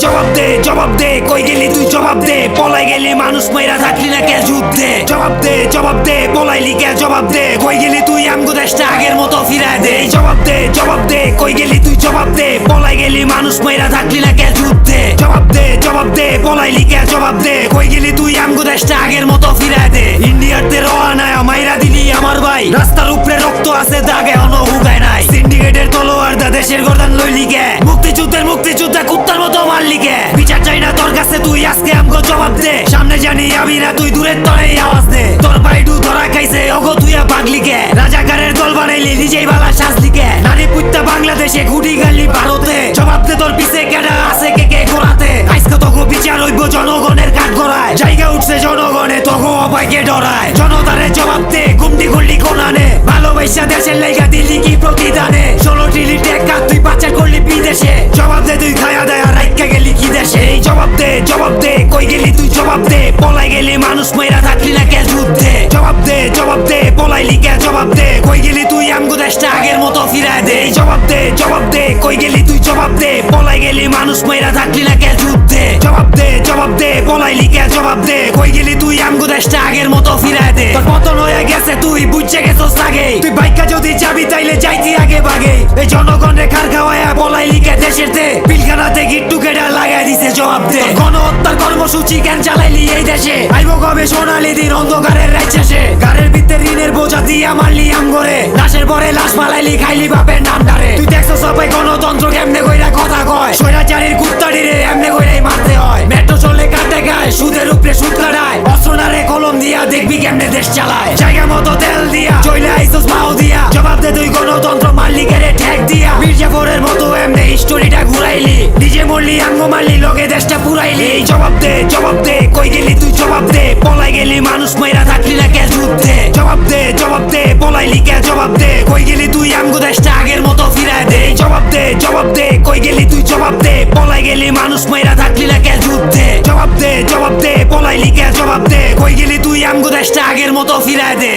জবাব দে কই গেলি তুই জবাব দে পলাই গেলি মানুষ মাইরা থাকলি না কে যুদ্ধে জবাব দে পলাইলি কে জবাব দে কই গেলি তুই আমগো দেশটা আগের মতো ফিরায় দে জবাব দে কই গেলি তুই জবাব দে পলাই গেলি মানুষ মাইরা থাকলি না কে যুদ্ধে জবাব দে পলাইলি কে জবাব দে কই গেলি তুই আমগো দেশটা আগের মতো ফিরায় দে ইন্ডিয়াতে রওয়ানায় মাইরা দিলি আমার ভাই রাস্তার উপরে রক্ত আছে দাগে অন হুগায় নাই সিন্ডিকেটের তলোয়ার দা দেশের গর্দান লইলি কে মুক্তিযুদ্ধে কুত্তার মতো মারলি কে বিচার চাই না তোর কাছে তুই আজকে আমগো জবাব দে সামনে জানি আমি না তুই দূরের তরেই আওয়াজ দে তোর বাইডু ধরা খাইছে অগো তুই পাগলি কে রাজাকারের দল বানাইলি নিজেই বালা সাজলি কে নারী পুত্তা বাংলাদেশে ঘুটি গালি ভারতে জবাব দে তোর পিছে কেডা আছে কে গোড়াতে আজকে তোকে বিচার হইব জনগণের কাঠ গড়ায় জায়গা উঠছে জনগণে তোকে অপায়কে ডরায় জনতারে জবাব দে গুমটি গুল্লি কোনানে ভালোবাসা দেশের লাইগা দিলি কি প্রতিদানে 16 ট্রিলি টাকা তুই পাচার করলি বিদেশে জবাব দে তুই খায়া দেয়া রাইখা গেলি কি দেশে জবাব দে কই গেলি তুই জবাব দে পলাই গেলি মানুষ মাইরা থাকলি না কে যুদ্ধে জবাব দে পলাইলি কে জবাব দে কই গেলি তুই আমগো দেশটা আগের মতো ফিরায় দে জবাব দে কই গেলি তুই জবাব দে পলাই গেলি মানুষ মাইরা থাকলি না কে যুদ্ধে জবাব দে পলাইলি কে জবাব দে কই গেলি তুই আমগো দেশটা আগের মতো ফিরায় দে তোর পতন হয়ে গেছে তুই বুঝছে গেছস আগে তুই বাইকা যদি যাবি তাইলে যাইতি আগে বাগে এই জনগণরে খার খাওয়ায়া পলাইলি কে দেশের দে পিলখানাতে গিট্টু কেডা লাগাই দিছে জবাব দে গণহত্যার কর্মসূচি কেন চালাইলি এই দেশে আইবো কবে সোনালি দিন অন্ধকারের রাত শেষে গাড়ির ভিতরে ঋণের বোঝা দিয়া মারলি আমগরে লাশের পরে লাশ পালাইলি খাইলি বাপের নাম ডারে তুই দেখছো সবাই গণতন্ত্র কেমনে কইরা কথা কয় স্বৈরাচারীর কুত্তাড়িরে এমনে কইরাই মারতে হয় মেট্রো চলে কাটে গায় সুদের উপরে সুদ কাটায় অস্ত্র নারে কলম দিয়া দেখবি কেমনে দেশ চালায় জায়গা মতো তেল দিয়া চইলে আইসোস মাও দিয়া জবাব দে তুই গণতন্ত্র মারলি কেড়ে ঠেক দিয়া মির্জাফরের মতো এমনে স্টোরিটা ঘুরাইলি নিজে মরলি আঙ্গ মারলি লগে দেশটা পুরাইলি জবাব দে কই গেলি তুই জবাব দে পলাই গেলি মানুষ মাইরা থাকলি না কে যুদ্ধে জবাব দে পলাইলি কে জবাব দে কই গেলি তুই আমগো দেশটা আগের মতো ফিরায় দে জবাব দে কই গেলি তুই জবাব দে পলাই গেলি মানুষ মাইরা থাকলি না কে যুদ্ধে জবাব দে পলাইলি কে জবাব দে কই গেলি তুই আমগো দেশটা আগের মতো ফিরায় দে